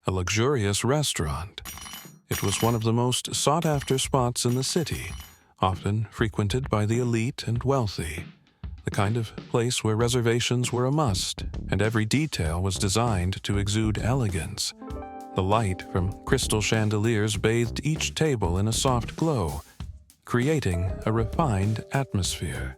a luxurious restaurant. It was one of the most sought-after spots in the city, often frequented by the elite and wealthy, the kind of place where reservations were a must, and every detail was designed to exude elegance. The light from crystal chandeliers bathed each table in a soft glow, creating a refined atmosphere.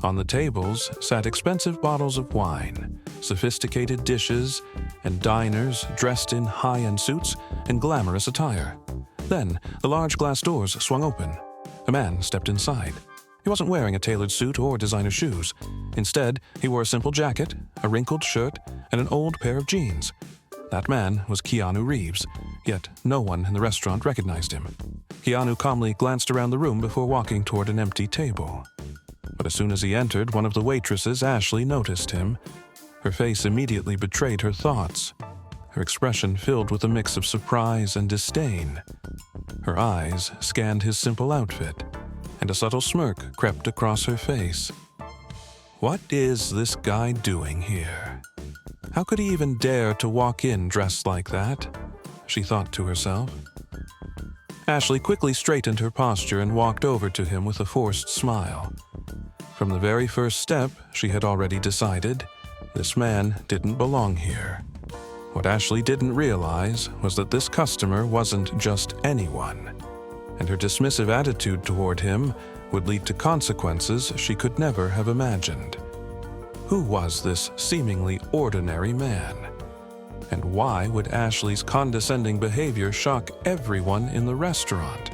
On the tables sat expensive bottles of wine, sophisticated dishes, and diners dressed in high-end suits and glamorous attire. Then, the large glass doors swung open. A man stepped inside. He wasn't wearing a tailored suit or designer shoes. Instead, he wore a simple jacket, a wrinkled shirt, and an old pair of jeans. That man was Keanu Reeves, yet no one in the restaurant recognized him. Keanu calmly glanced around the room before walking toward an empty table. But as soon as he entered, one of the waitresses, Ashley, noticed him. Her face immediately betrayed her thoughts, her expression filled with a mix of surprise and disdain. Her eyes scanned his simple outfit, and a subtle smirk crept across her face. What is this guy doing here? How could he even dare to walk in dressed like that? She thought to herself. Ashley quickly straightened her posture and walked over to him with a forced smile. From the very first step, she had already decided this man didn't belong here. What Ashley didn't realize was that this customer wasn't just anyone, and her dismissive attitude toward him would lead to consequences she could never have imagined. Who was this seemingly ordinary man? And why would Ashley's condescending behavior shock everyone in the restaurant?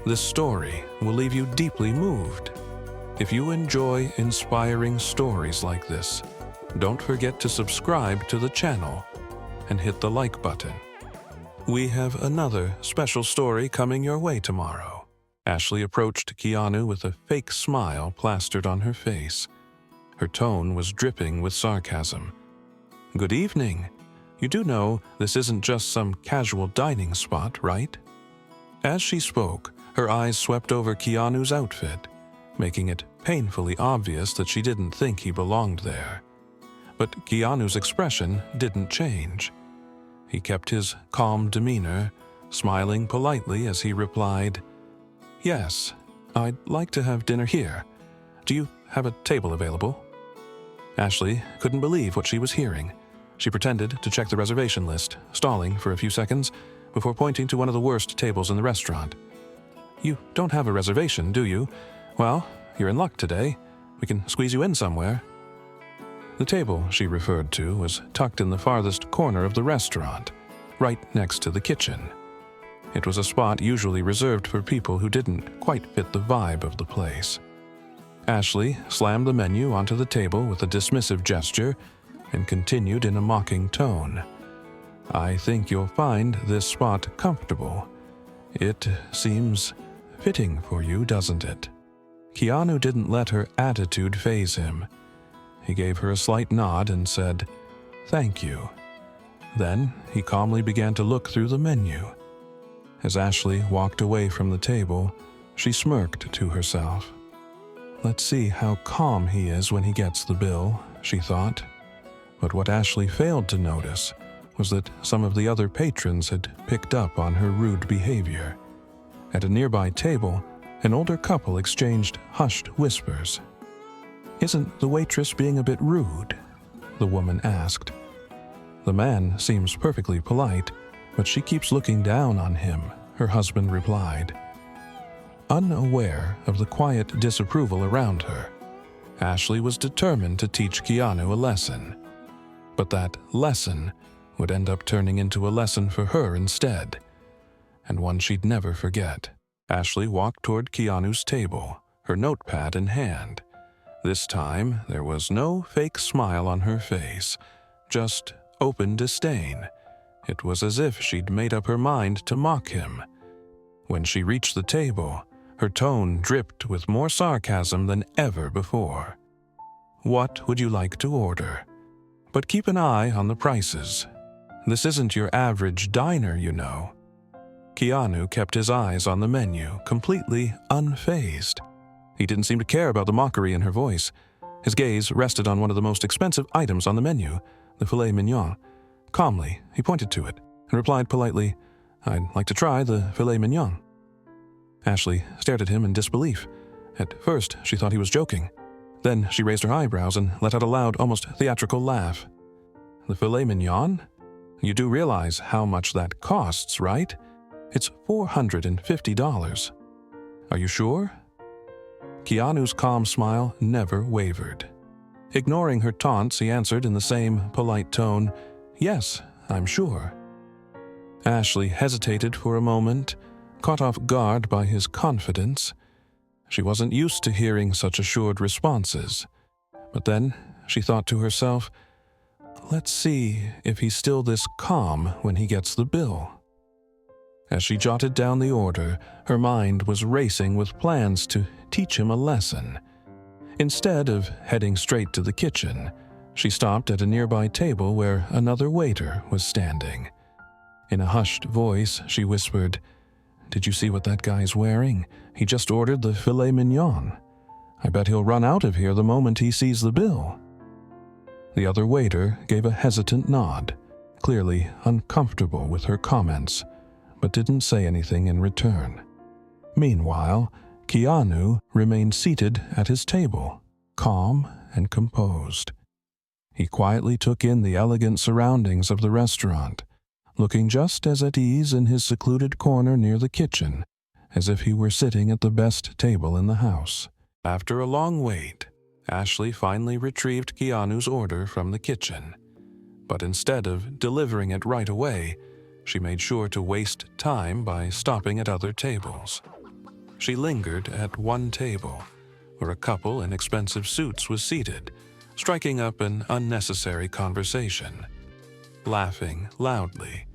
This story will leave you deeply moved. If you enjoy inspiring stories like this, don't forget to subscribe to the channel and hit the like button. We have another special story coming your way tomorrow. Ashley approached Keanu with a fake smile plastered on her face. Her tone was dripping with sarcasm. Good evening. You do know this isn't just some casual dining spot, right? As she spoke, her eyes swept over Keanu's outfit, making it painfully obvious that she didn't think he belonged there. But Keanu's expression didn't change. He kept his calm demeanor, smiling politely as he replied, "Yes, I'd like to have dinner here. Do you have a table available?" Ashley couldn't believe what she was hearing. She pretended to check the reservation list, stalling for a few seconds before pointing to one of the worst tables in the restaurant. "You don't have a reservation, do you? Well, you're in luck today. We can squeeze you in somewhere." The table she referred to was tucked in the farthest corner of the restaurant, right next to the kitchen. It was a spot usually reserved for people who didn't quite fit the vibe of the place. Ashley slammed the menu onto the table with a dismissive gesture and continued in a mocking tone. "I think you'll find this spot comfortable. It seems fitting for you, doesn't it?" Keanu didn't let her attitude faze him. He gave her a slight nod and said, "Thank you." Then he calmly began to look through the menu. As Ashley walked away from the table, she smirked to herself. "Let's see how calm he is when he gets the bill," she thought. But what Ashley failed to notice was that some of the other patrons had picked up on her rude behavior. At a nearby table, an older couple exchanged hushed whispers. "Isn't the waitress being a bit rude?" the woman asked. "The man seems perfectly polite, but she keeps looking down on him," her husband replied. Unaware of the quiet disapproval around her, Ashley was determined to teach Keanu a lesson. But that lesson would end up turning into a lesson for her instead, and one she'd never forget. Ashley walked toward Keanu's table, her notepad in hand. This time, there was no fake smile on her face, just open disdain. It was as if she'd made up her mind to mock him. When she reached the table, her tone dripped with more sarcasm than ever before. "What would you like to order? But keep an eye on the prices. This isn't your average diner, you know." Keanu kept his eyes on the menu, completely unfazed. He didn't seem to care about the mockery in her voice. His gaze rested on one of the most expensive items on the menu, the filet mignon. Calmly, he pointed to it and replied politely, "I'd like to try the filet mignon." Ashley stared at him in disbelief. At first, she thought he was joking. Then she raised her eyebrows and let out a loud, almost theatrical laugh. "The filet mignon? You do realize how much that costs, right? It's $450. Are you sure?" Keanu's calm smile never wavered. Ignoring her taunts, he answered in the same polite tone, "Yes, I'm sure." Ashley hesitated for a moment, caught off guard by his confidence. She wasn't used to hearing such assured responses. But then she thought to herself, "Let's see if he's still this calm when he gets the bill." As she jotted down the order, her mind was racing with plans to teach him a lesson. Instead of heading straight to the kitchen, she stopped at a nearby table where another waiter was standing. In a hushed voice, she whispered, "Did you see what that guy's wearing? He just ordered the filet mignon. I bet he'll run out of here the moment he sees the bill." The other waiter gave a hesitant nod, clearly uncomfortable with her comments, but didn't say anything in return. Meanwhile, Keanu remained seated at his table, calm and composed. He quietly took in the elegant surroundings of the restaurant, looking just as at ease in his secluded corner near the kitchen, as if he were sitting at the best table in the house. After a long wait, Ashley finally retrieved Keanu's order from the kitchen. But instead of delivering it right away, she made sure to waste time by stopping at other tables. She lingered at one table, where a couple in expensive suits was seated, striking up an unnecessary conversation. Laughing loudly,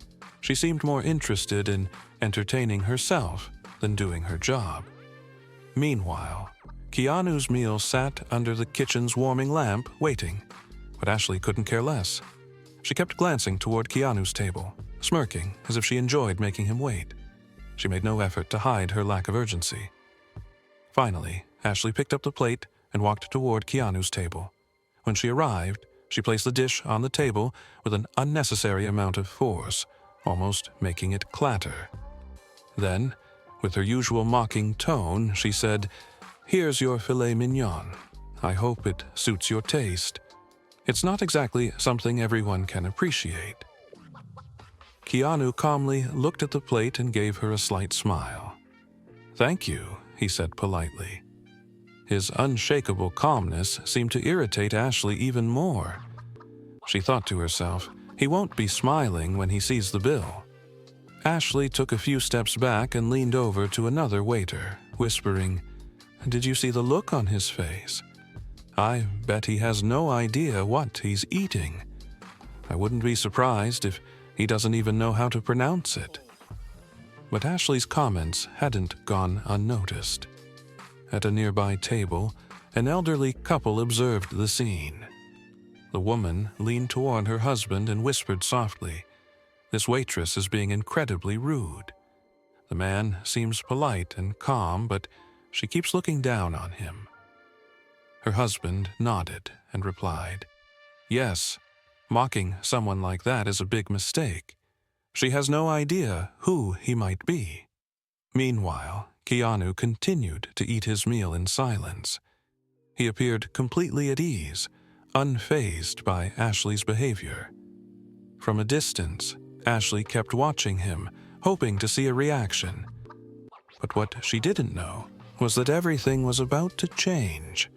she seemed more interested in entertaining herself than doing her job. Meanwhile, Keanu's meal sat under the kitchen's warming lamp, waiting, but Ashley couldn't care less. She kept glancing toward Keanu's table, smirking as if she enjoyed making him wait. She made no effort to hide her lack of urgency. Finally, Ashley picked up the plate and walked toward Keanu's table. When she arrived, she placed the dish on the table with an unnecessary amount of force, almost making it clatter. Then, with her usual mocking tone, she said, "Here's your filet mignon. I hope it suits your taste. It's not exactly something everyone can appreciate." Keanu calmly looked at the plate and gave her a slight smile. "Thank you," he said politely. His unshakable calmness seemed to irritate Ashley even more. She thought to herself, he won't be smiling when he sees the bill. Ashley took a few steps back and leaned over to another waiter, whispering, "Did you see the look on his face? I bet he has no idea what he's eating. I wouldn't be surprised if he doesn't even know how to pronounce it." But Ashley's comments hadn't gone unnoticed. At a nearby table, an elderly couple observed the scene. The woman leaned toward her husband and whispered softly, "This waitress is being incredibly rude. The man seems polite and calm, but she keeps looking down on him." Her husband nodded and replied, "Yes, mocking someone like that is a big mistake. She has no idea who he might be." Meanwhile, Keanu continued to eat his meal in silence. He appeared completely at ease, unfazed by Ashley's behavior. From a distance, Ashley kept watching him, hoping to see a reaction. But what she didn't know was that everything was about to change.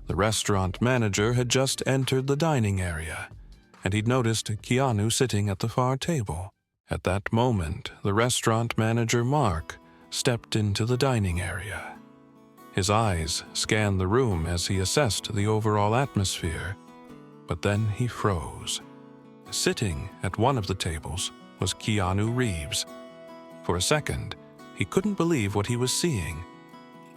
The restaurant manager had just entered the dining area, and he'd noticed Keanu sitting at the far table. At that moment, the restaurant manager, Mark, stepped into the dining area. His eyes scanned the room as he assessed the overall atmosphere, but then he froze. Sitting at one of the tables was Keanu Reeves. For a second, he couldn't believe what he was seeing.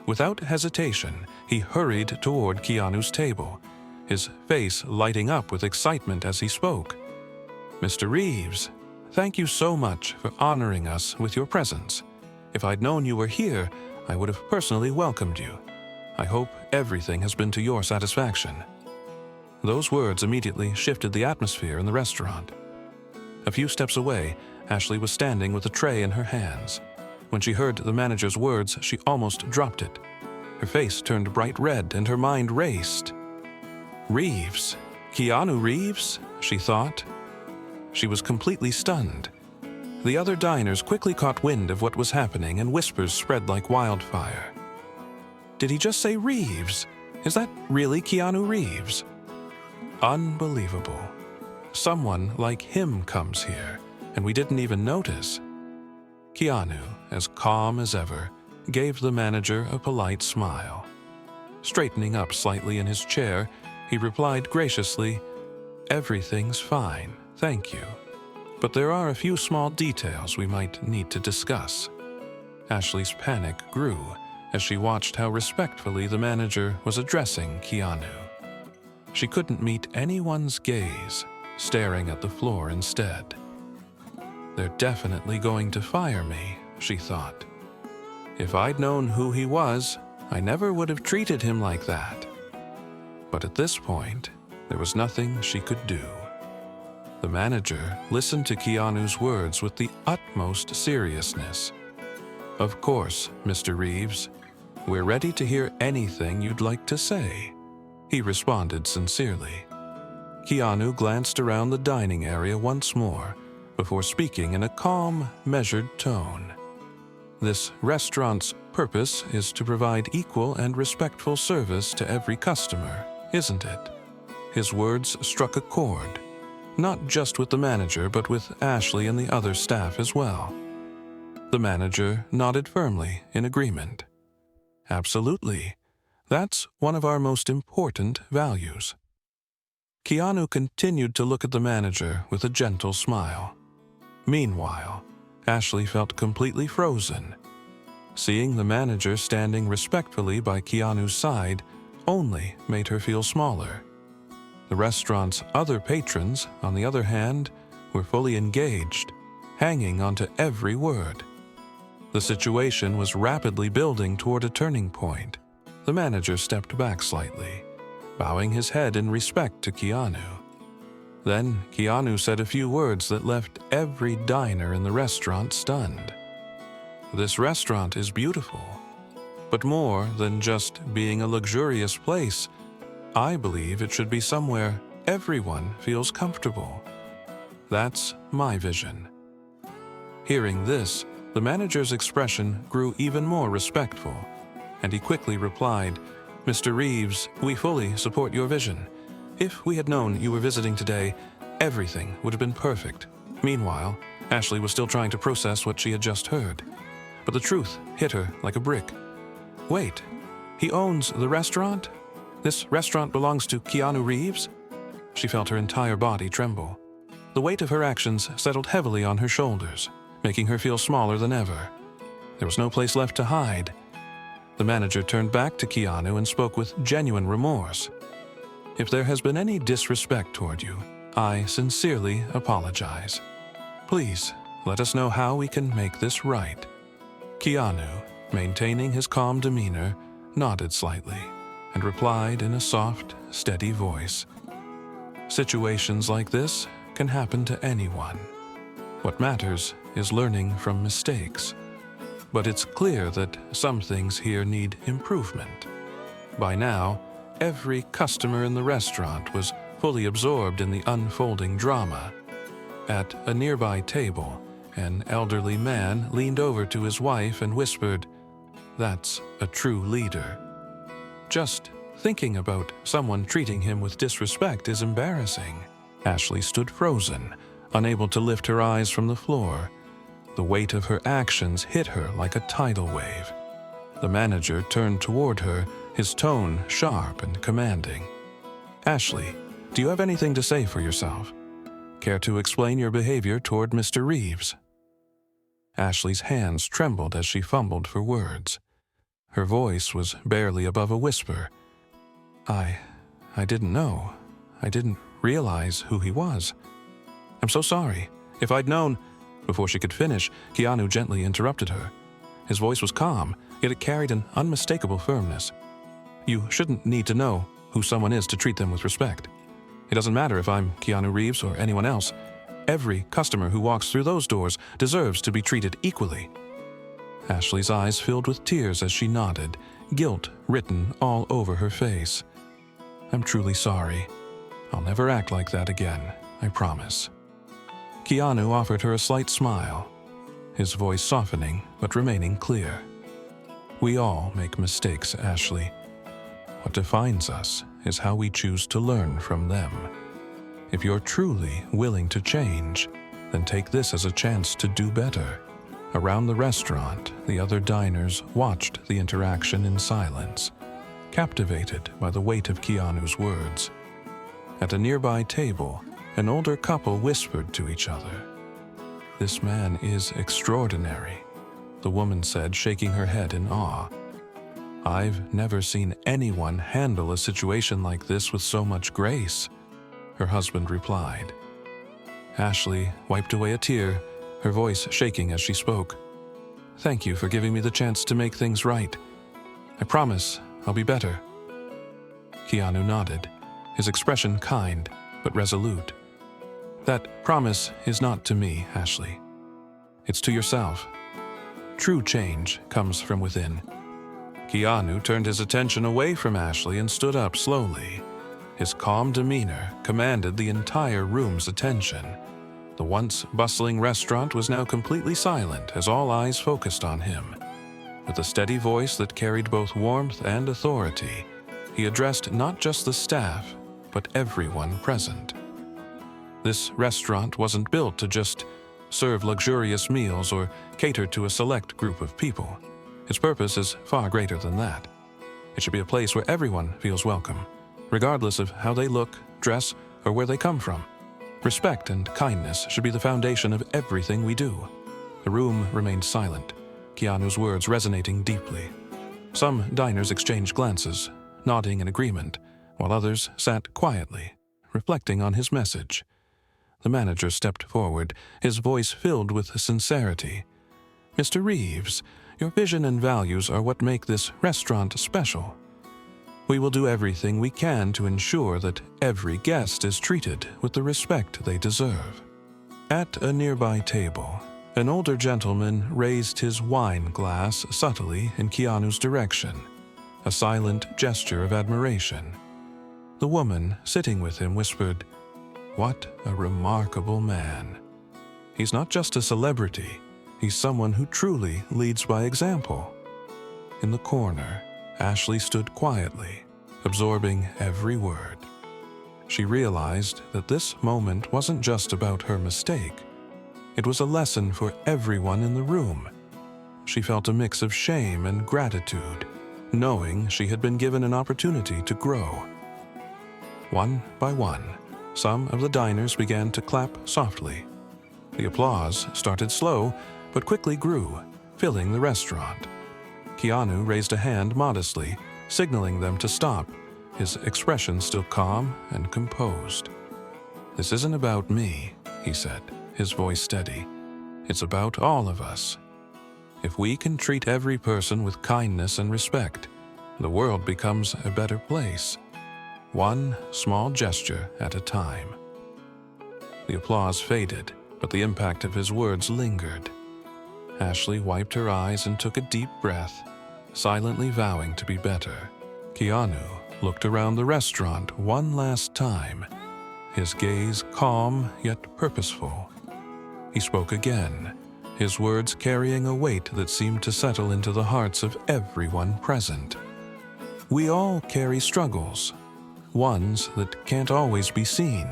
Without hesitation, he hurried toward Keanu's table, his face lighting up with excitement as he spoke. "Mr. Reeves, thank you so much for honoring us with your presence. If I'd known you were here, I would have personally welcomed you. I hope everything has been to your satisfaction." Those words immediately shifted the atmosphere in the restaurant. A few steps away, Ashley was standing with a tray in her hands. When she heard the manager's words, she almost dropped it. Her face turned bright red and her mind raced. Reeves? Keanu Reeves? She thought. She was completely stunned. The other diners quickly caught wind of what was happening and whispers spread like wildfire. Did he just say Reeves? Is that really Keanu Reeves? Unbelievable. Someone like him comes here, and we didn't even notice. Keanu, as calm as ever, gave the manager a polite smile. Straightening up slightly in his chair, he replied graciously, "Everything's fine, thank you. But there are a few small details we might need to discuss." Ashley's panic grew as she watched how respectfully the manager was addressing Keanu. She couldn't meet anyone's gaze, staring at the floor instead. They're definitely going to fire me, she thought. If I'd known who he was, I never would have treated him like that. But at this point, there was nothing she could do. The manager listened to Keanu's words with the utmost seriousness. "Of course, Mr. Reeves. We're ready to hear anything you'd like to say," he responded sincerely. Keanu glanced around the dining area once more before speaking in a calm, measured tone. "This restaurant's purpose is to provide equal and respectful service to every customer, isn't it?" His words struck a chord, not just with the manager but with Ashley and the other staff as well. The manager nodded firmly in agreement. "Absolutely. That's one of our most important values." Keanu continued to look at the manager with a gentle smile. Meanwhile, Ashley felt completely frozen. Seeing the manager standing respectfully by Keanu's side only made her feel smaller. The restaurant's other patrons, on the other hand, were fully engaged, hanging onto every word. The situation was rapidly building toward a turning point. The manager stepped back slightly, bowing his head in respect to Keanu. Then Keanu said a few words that left every diner in the restaurant stunned. "This restaurant is beautiful, but more than just being a luxurious place, I believe it should be somewhere everyone feels comfortable. That's my vision." Hearing this, the manager's expression grew even more respectful, and he quickly replied, "Mr. Reeves, we fully support your vision. If we had known you were visiting today, everything would have been perfect." Meanwhile, Ashley was still trying to process what she had just heard. But the truth hit her like a brick. Wait, he owns the restaurant? This restaurant belongs to Keanu Reeves? She felt her entire body tremble. The weight of her actions settled heavily on her shoulders, making her feel smaller than ever. There was no place left to hide. The manager turned back to Keanu and spoke with genuine remorse. "If there has been any disrespect toward you, I sincerely apologize. Please, let us know how we can make this right." Keanu, maintaining his calm demeanor, nodded slightly and replied in a soft, steady voice. "Situations like this can happen to anyone. What matters is learning from mistakes. But it's clear that some things here need improvement." By now, every customer in the restaurant was fully absorbed in the unfolding drama. At a nearby table, an elderly man leaned over to his wife and whispered, "That's a true leader." Just thinking about someone treating him with disrespect is embarrassing. Ashley stood frozen, unable to lift her eyes from the floor. The weight of her actions hit her like a tidal wave. The manager turned toward her, his tone sharp and commanding. "Ashley, do you have anything to say for yourself? Care to explain your behavior toward Mr. Reeves?" Ashley's hands trembled as she fumbled for words. Her voice was barely above a whisper. I didn't know. I didn't realize who he was. I'm so sorry. If I'd known..." Before she could finish, Keanu gently interrupted her. His voice was calm, yet it carried an unmistakable firmness. "You shouldn't need to know who someone is to treat them with respect. It doesn't matter if I'm Keanu Reeves or anyone else. Every customer who walks through those doors deserves to be treated equally." Ashley's eyes filled with tears as she nodded, guilt written all over her face. "I'm truly sorry. I'll never act like that again, I promise." Keanu offered her a slight smile, his voice softening but remaining clear. "We all make mistakes, Ashley. What defines us is how we choose to learn from them. If you're truly willing to change, then take this as a chance to do better." Around the restaurant, the other diners watched the interaction in silence, captivated by the weight of Keanu's words. At a nearby table, an older couple whispered to each other. "This man is extraordinary," the woman said, shaking her head in awe. "I've never seen anyone handle a situation like this with so much grace," her husband replied. Ashley wiped away a tear, her voice shaking as she spoke. "Thank you for giving me the chance to make things right. I promise I'll be better." Keanu nodded, his expression kind but resolute. "That promise is not to me, Ashley. It's to yourself. True change comes from within." Keanu turned his attention away from Ashley and stood up slowly. His calm demeanor commanded the entire room's attention. The once bustling restaurant was now completely silent as all eyes focused on him. With a steady voice that carried both warmth and authority, he addressed not just the staff, but everyone present. This restaurant wasn't built to just serve luxurious meals or cater to a select group of people. Its purpose is far greater than that. It should be a place where everyone feels welcome, regardless of how they look, dress, or where they come from. Respect and kindness should be the foundation of everything we do. The room remained silent, Keanu's words resonating deeply. Some diners exchanged glances, nodding in agreement, while others sat quietly, reflecting on his message. The manager stepped forward, his voice filled with sincerity. "Mr. Reeves, your vision and values are what make this restaurant special. We will do everything we can to ensure that every guest is treated with the respect they deserve." At a nearby table, an older gentleman raised his wine glass subtly in Keanu's direction, a silent gesture of admiration. The woman sitting with him whispered, "What a remarkable man. He's not just a celebrity, he's someone who truly leads by example." In the corner, Ashley stood quietly, absorbing every word. She realized that this moment wasn't just about her mistake. It was a lesson for everyone in the room. She felt a mix of shame and gratitude, knowing she had been given an opportunity to grow. One by one, some of the diners began to clap softly. The applause started slow, but quickly grew, filling the restaurant. Keanu raised a hand modestly, signaling them to stop, his expression still calm and composed. "This isn't about me," he said, his voice steady. "It's about all of us. If we can treat every person with kindness and respect, the world becomes a better place, one small gesture at a time." The applause faded, but the impact of his words lingered. Ashley wiped her eyes and took a deep breath, silently vowing to be better. Keanu looked around the restaurant one last time, his gaze calm yet purposeful. He spoke again, his words carrying a weight that seemed to settle into the hearts of everyone present. "We all carry struggles, ones that can't always be seen.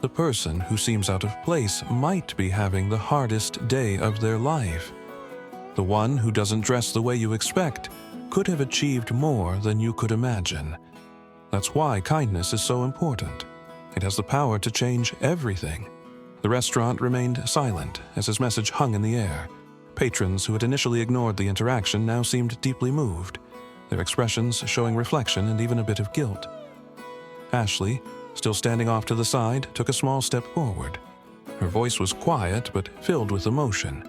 The person who seems out of place might be having the hardest day of their life. The one who doesn't dress the way you expect could have achieved more than you could imagine. That's why kindness is so important. It has the power to change everything." The restaurant remained silent as his message hung in the air. Patrons who had initially ignored the interaction now seemed deeply moved, their expressions showing reflection and even a bit of guilt. Ashley, still standing off to the side, took a small step forward. Her voice was quiet but filled with emotion.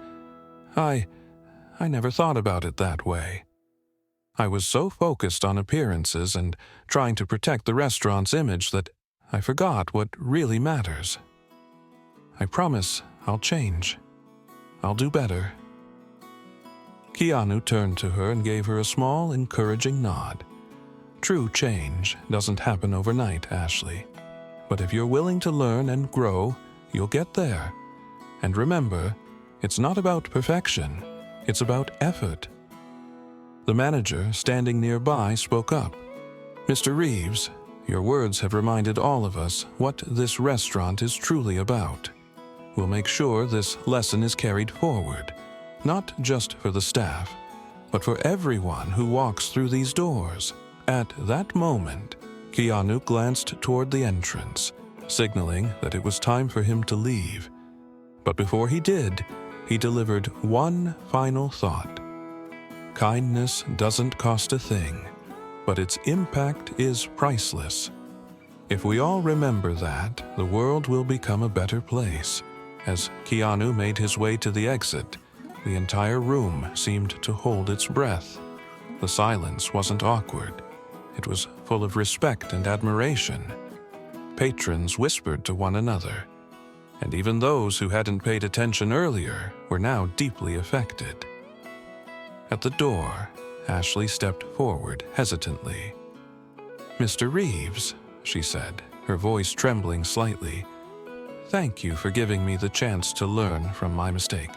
I never thought about it that way. I was so focused on appearances and trying to protect the restaurant's image that I forgot what really matters." I promise I'll change. I'll do better." Keanu turned to her and gave her a small, encouraging nod. True change doesn't happen overnight, Ashley. But if you're willing to learn and grow, you'll get there. And remember, it's not about perfection, it's about effort. The manager, standing nearby, spoke up. "Mr. Reeves, your words have reminded all of us what this restaurant is truly about. We'll make sure this lesson is carried forward, not just for the staff, but for everyone who walks through these doors." At that moment, Keanu glanced toward the entrance, signaling that it was time for him to leave. But before he did, he delivered one final thought. Kindness doesn't cost a thing, but its impact is priceless. If we all remember that, the world will become a better place. As Keanu made his way to the exit, the entire room seemed to hold its breath. The silence wasn't awkward. It was full of respect and admiration. Patrons whispered to one another, and even those who hadn't paid attention earlier were now deeply affected. At the door, Ashley stepped forward hesitantly. "Mr. Reeves," she said, her voice trembling slightly, "thank you for giving me the chance to learn from my mistake.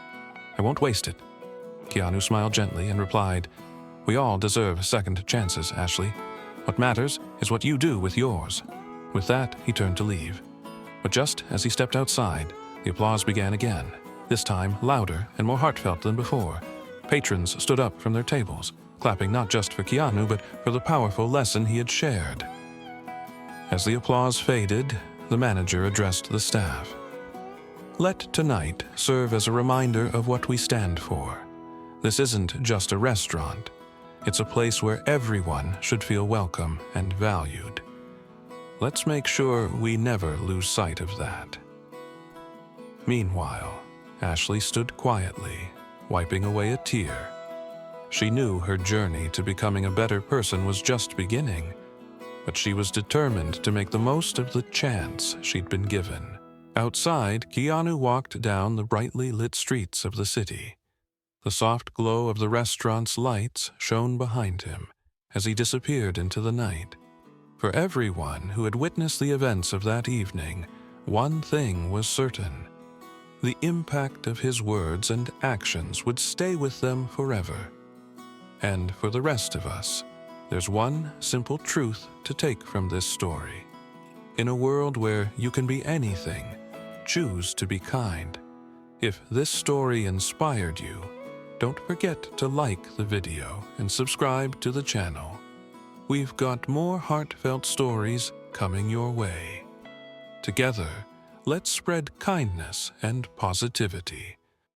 I won't waste it." Keanu smiled gently and replied, "We all deserve second chances, Ashley. What matters is what you do with yours." With that, he turned to leave. But just as he stepped outside, the applause began again, this time louder and more heartfelt than before. Patrons stood up from their tables, clapping not just for Keanu, but for the powerful lesson he had shared. As the applause faded, the manager addressed the staff. "Let tonight serve as a reminder of what we stand for. This isn't just a restaurant. It's a place where everyone should feel welcome and valued. Let's make sure we never lose sight of that." Meanwhile, Ashley stood quietly, wiping away a tear. She knew her journey to becoming a better person was just beginning, but she was determined to make the most of the chance she'd been given. Outside, Keanu walked down the brightly lit streets of the city. The soft glow of the restaurant's lights shone behind him as he disappeared into the night. For everyone who had witnessed the events of that evening, one thing was certain. The impact of his words and actions would stay with them forever. And for the rest of us, there's one simple truth to take from this story. In a world where you can be anything, choose to be kind. If this story inspired you, don't forget to like the video and subscribe to the channel. We've got more heartfelt stories coming your way. Together, let's spread kindness and positivity.